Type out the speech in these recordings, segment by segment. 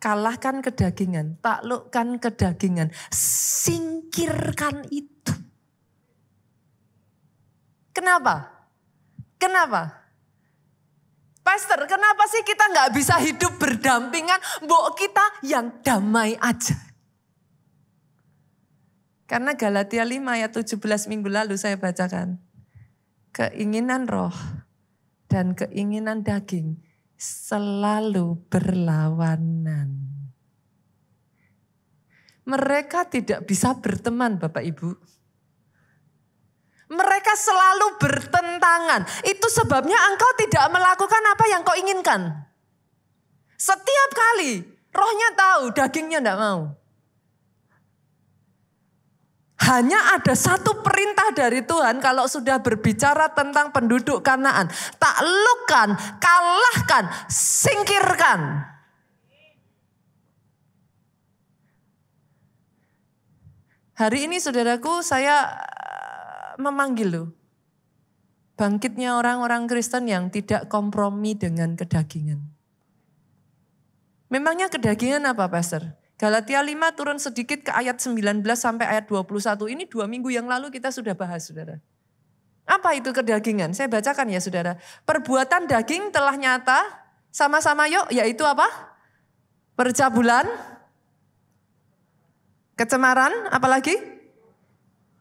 Kalahkan kedagingan, taklukkan kedagingan, singkirkan itu. Kenapa? Kenapa? Pastor, kenapa sih kita nggak bisa hidup berdampingan? Mbok kita yang damai aja. Karena Galatia 5 ayat 17 minggu lalu saya bacakan. Keinginan roh dan keinginan daging selalu berlawanan. Mereka tidak bisa berteman, Bapak Ibu. Mereka selalu bertentangan. Itu sebabnya engkau tidak melakukan apa yang kau inginkan. Setiap kali rohnya tahu, dagingnya tidak mau. Hanya ada satu perintah dari Tuhan kalau sudah berbicara tentang penduduk Kanaan. Taklukkan, kalahkan, singkirkan. Hari ini saudaraku saya memanggil loh. Bangkitnya orang-orang Kristen yang tidak kompromi dengan kedagingan. Memangnya kedagingan apa, Pastor? Galatia 5 turun sedikit ke ayat 19 sampai ayat 21. Ini 2 minggu yang lalu kita sudah bahas, saudara. Apa itu kedagingan? Saya bacakan ya, saudara. Perbuatan daging telah nyata, sama-sama yuk, yaitu apa? Percabulan, kecemaran, apalagi?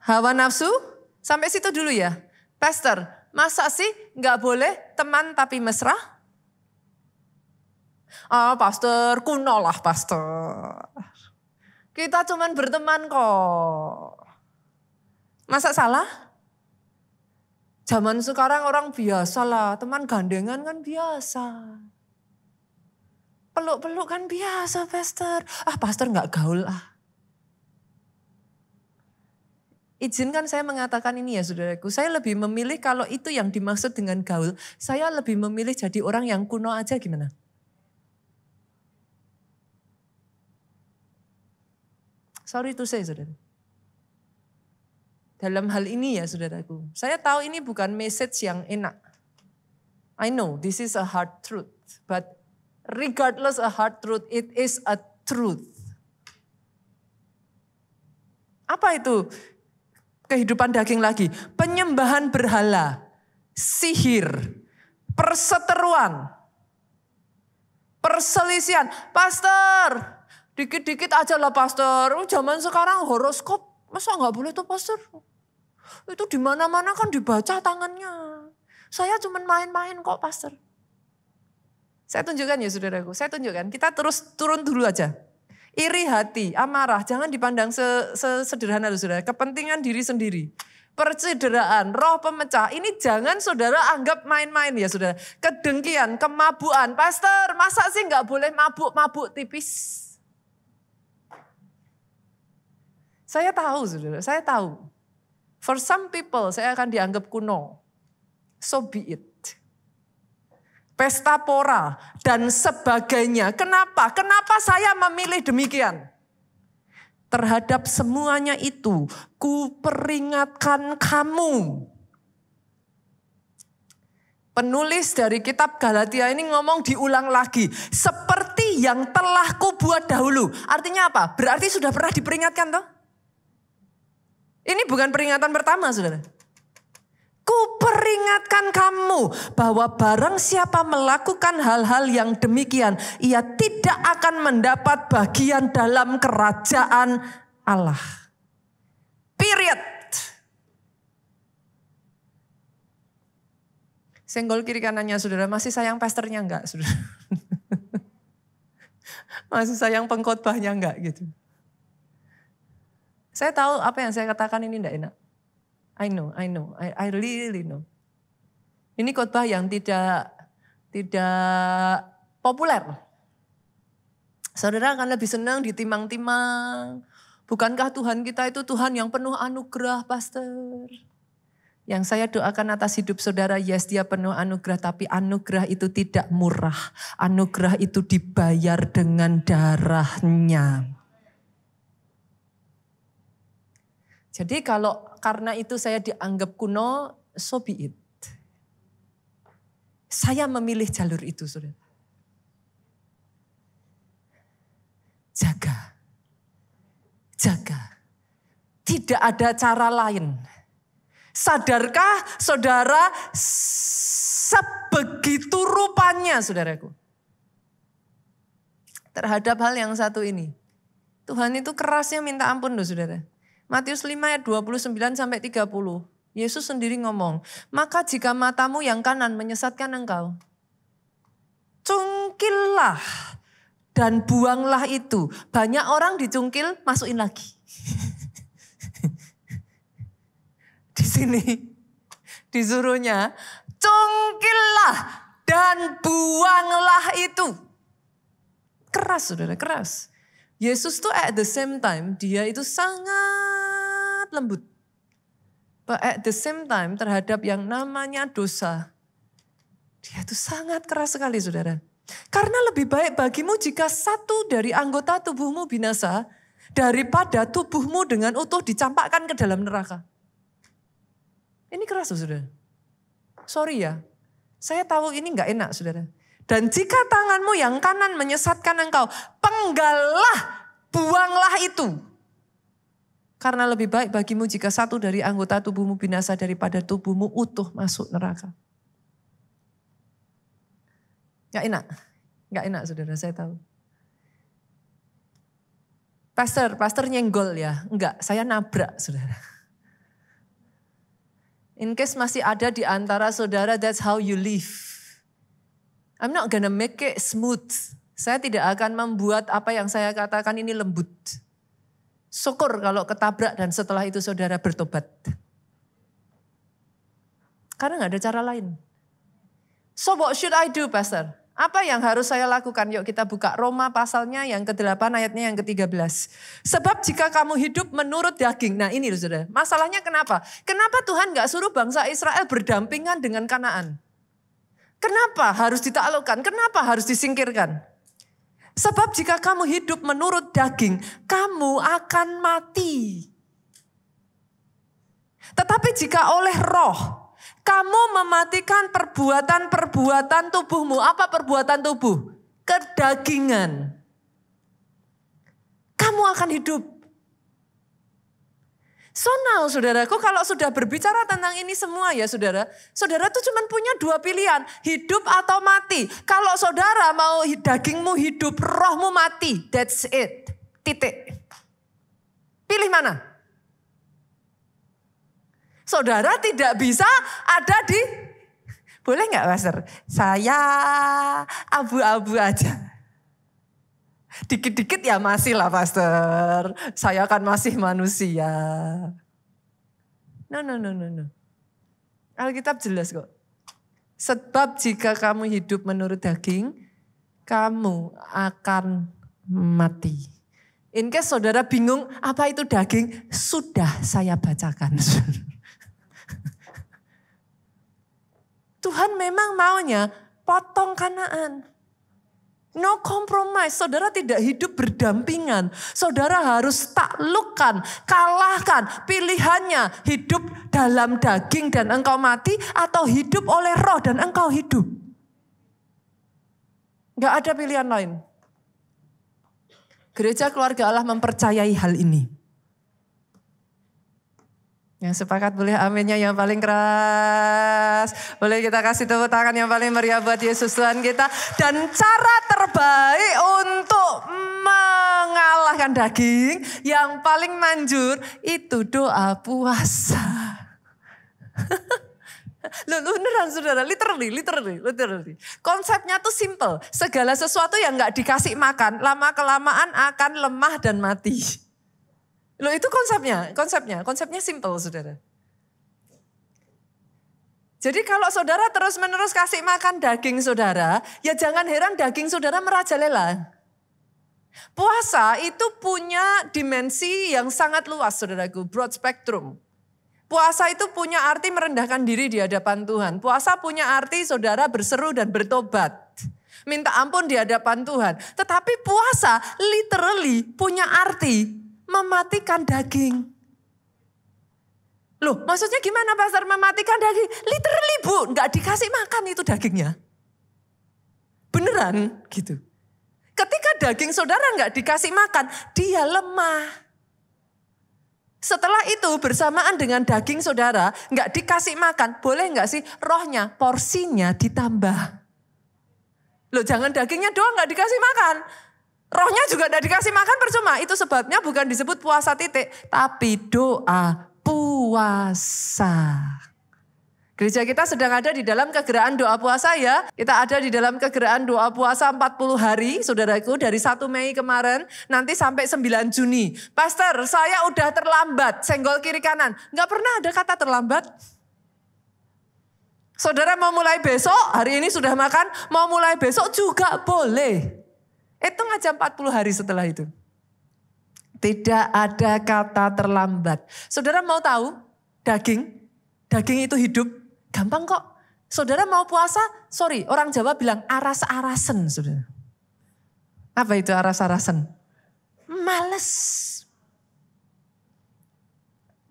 Hawa nafsu, sampai situ dulu ya. Pastor, masa sih nggak boleh teman tapi mesra? Pastor, kuno lah pastor. Kita cuman berteman kok. Masa salah? Zaman sekarang orang biasa lah, teman gandengan kan biasa. Peluk-peluk kan biasa, pastor. Pastor nggak gaul ah. Izinkan saya mengatakan ini ya saudaraku. Saya lebih memilih kalau itu yang dimaksud dengan gaul. Saya lebih memilih jadi orang yang kuno aja gimana? Sorry to say, saudara. Dalam hal ini ya, saudaraku. Saya tahu ini bukan message yang enak. I know this is a hard truth. But regardless a hard truth, it is a truth. Apa itu kehidupan daging lagi? Penyembahan berhala, sihir, perseteruan, perselisihan. Pastor, dikit-dikit aja lah pastor. Zaman sekarang horoskop, masa nggak boleh tuh pastor? Itu di mana-mana kan dibaca tangannya. Saya cuma main-main kok pastor. Saya tunjukkan ya saudaraku, saya tunjukkan. Kita terus turun dulu aja. Iri hati, amarah, jangan dipandang sederhana saudara. Kepentingan diri sendiri. Percederaan, roh pemecah, ini jangan saudara anggap main-main ya saudara. Kedengkian, kemabuan, pastor masa sih nggak boleh mabuk-mabuk tipis? Saya tahu saudara, saya tahu. For some people saya akan dianggap kuno. So be it. Pesta pora dan sebagainya. Kenapa? Kenapa saya memilih demikian? Terhadap semuanya itu, ku peringatkan kamu. Penulis dari kitab Galatia ini ngomong diulang lagi. Seperti yang telah ku buat dahulu. Artinya apa? Berarti sudah pernah diperingatkan toh? Ini bukan peringatan pertama, saudara. Ku peringatkan kamu bahwa barang siapa melakukan hal-hal yang demikian, ia tidak akan mendapat bagian dalam kerajaan Allah. Period. Senggol kiri kanannya saudara, masih sayang pastornya enggak, saudara? Masih sayang pengkhotbahnya enggak gitu. Saya tahu apa yang saya katakan ini enggak enak. I know. I really know. Ini khotbah yang tidak populer. Saudara akan lebih senang ditimang-timang. Bukankah Tuhan kita itu Tuhan yang penuh anugerah, pastor? Yang saya doakan atas hidup saudara, yes dia penuh anugerah, tapi anugerah itu tidak murah. Anugerah itu dibayar dengan darahnya. Jadi kalau karena itu saya dianggap kuno, so be it. Saya memilih jalur itu, saudara. jaga. Jaga. Tidak ada cara lain. Sadarkah saudara sebegitu rupanya saudaraku. Terhadap hal yang satu ini. Tuhan itu kerasnya minta ampun loh saudara. Matius 5 ayat 29 sampai 30. Yesus sendiri ngomong, maka jika matamu yang kanan menyesatkan engkau, cungkillah dan buanglah itu. Banyak orang dicungkil, masukin lagi. Di sini disuruhnya, cungkillah dan buanglah itu. Keras saudara, keras. Yesus tuh at the same time, dia itu sangat lembut. But at the same time terhadap yang namanya dosa, dia itu sangat keras sekali saudara. Karena lebih baik bagimu jika satu dari anggota tubuhmu binasa daripada tubuhmu dengan utuh dicampakkan ke dalam neraka. Ini keras saudara. Sorry ya, saya tahu ini gak enak saudara. Dan jika tanganmu yang kanan menyesatkan engkau, penggallah, buanglah itu. Karena lebih baik bagimu jika satu dari anggota tubuhmu binasa daripada tubuhmu utuh masuk neraka. Gak enak saudara, saya tahu. Pastor nyenggol ya, enggak, saya nabrak saudara. In case masih ada di antara saudara, that's how you live. I'm not gonna make it smooth. Saya tidak akan membuat apa yang saya katakan ini lembut. Syukur kalau ketabrak dan setelah itu saudara bertobat. Karena gak ada cara lain. So what should I do, Pastor? Apa yang harus saya lakukan? Yuk kita buka Roma pasalnya yang ke-8 ayatnya yang ke-13. Sebab jika kamu hidup menurut daging. Nah ini loh saudara. Masalahnya kenapa? Kenapa Tuhan gak suruh bangsa Israel berdampingan dengan Kanaan? Kenapa harus ditaklukkan? Kenapa harus disingkirkan? Sebab jika kamu hidup menurut daging, kamu akan mati. Tetapi jika oleh roh, kamu mematikan perbuatan-perbuatan tubuhmu. Apa perbuatan tubuh? Kedagingan. Kamu akan hidup. So now saudaraku, kalau sudah berbicara tentang ini semua ya saudara. Saudara tuh cuma punya dua pilihan. Hidup atau mati. Kalau saudara mau dagingmu hidup, rohmu mati. That's it. Titik. Pilih mana? Saudara tidak bisa ada di, boleh gak Pastor? Saya abu-abu aja. Dikit-dikit ya masih lah Pastor. Saya kan masih manusia. No. Alkitab jelas kok. Sebab jika kamu hidup menurut daging, kamu akan mati. In case saudara bingung apa itu daging, sudah saya bacakan. Tuhan memang maunya potong Kanaan. No compromise, saudara tidak hidup berdampingan. Saudara harus taklukkan, kalahkan pilihannya. Hidup dalam daging dan engkau mati atau hidup oleh roh dan engkau hidup. Gak ada pilihan lain. Gereja Keluarga Allah mempercayai hal ini. Yang sepakat boleh aminnya yang paling keras. Boleh kita kasih tepuk tangan yang paling meriah buat Yesus Tuhan kita. Dan cara terbaik untuk mengalahkan daging yang paling manjur itu doa puasa. Loh, beneran saudara, literally. Konsepnya tuh simple. Segala sesuatu yang gak dikasih makan, lama-kelamaan akan lemah dan mati. Loh itu konsepnya simple saudara. Jadi kalau saudara terus-menerus kasih makan daging saudara, ya jangan heran daging saudara merajalela. Puasa itu punya dimensi yang sangat luas saudaraku, broad spectrum. Puasa itu punya arti merendahkan diri di hadapan Tuhan. Puasa punya arti saudara berseru dan bertobat. Minta ampun di hadapan Tuhan. Tetapi puasa literally punya arti mematikan daging. Loh maksudnya gimana Pastor mematikan daging? Literally Bu, gak dikasih makan itu dagingnya. Beneran gitu. Ketika daging saudara nggak dikasih makan, dia lemah. Setelah itu bersamaan dengan daging saudara nggak dikasih makan, boleh nggak sih rohnya, porsinya ditambah. Loh jangan dagingnya doang nggak dikasih makan. Rohnya juga nggak dikasih makan percuma. Itu sebabnya bukan disebut puasa titik, tapi doa puasa. Gereja kita sedang ada di dalam kegeraan doa puasa ya. Kita ada di dalam kegeraan doa puasa 40 hari saudaraku dari 1 Mei kemarin nanti sampai 9 Juni. Pastor saya udah terlambat, senggol kiri kanan. Gak pernah ada kata terlambat. Saudara mau mulai besok, hari ini sudah makan, mau mulai besok juga boleh. Hitung aja 40 hari setelah itu. Tidak ada kata terlambat. Saudara mau tahu daging itu hidup? Gampang kok. Saudara mau puasa, orang Jawa bilang aras-arasen. Saudara. Apa itu aras-arasen? Males.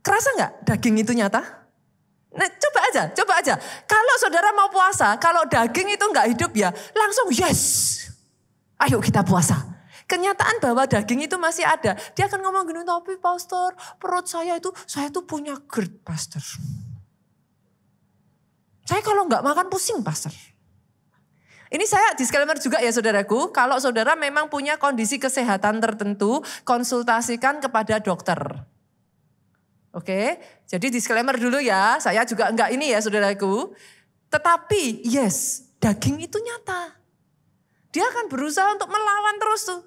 Kerasa nggak daging itu nyata? Nah coba aja. Kalau saudara mau puasa, kalau daging itu nggak hidup ya langsung yes. Ayo kita puasa. Kenyataan bahwa daging itu masih ada. Dia akan ngomong gini, tapi pastor perut saya tuh punya GERD pastor. Saya kalau nggak makan pusing pastor. Ini saya disclaimer juga ya saudaraku. Kalau saudara memang punya kondisi kesehatan tertentu, konsultasikan kepada dokter. Oke, jadi disclaimer dulu ya. Saya juga enggak ini ya saudaraku. Tetapi yes, daging itu nyata. Dia akan berusaha untuk melawan terus tuh.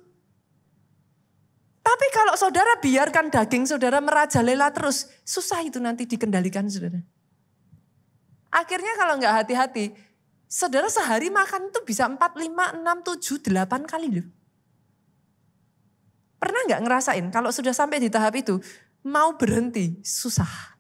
Tapi kalau saudara biarkan daging saudara merajalela terus, susah itu nanti dikendalikan saudara. Akhirnya kalau nggak hati-hati, saudara sehari makan itu bisa 4, 5, 6, 7, 8 kali loh. Pernah nggak ngerasain kalau sudah sampai di tahap itu, mau berhenti susah.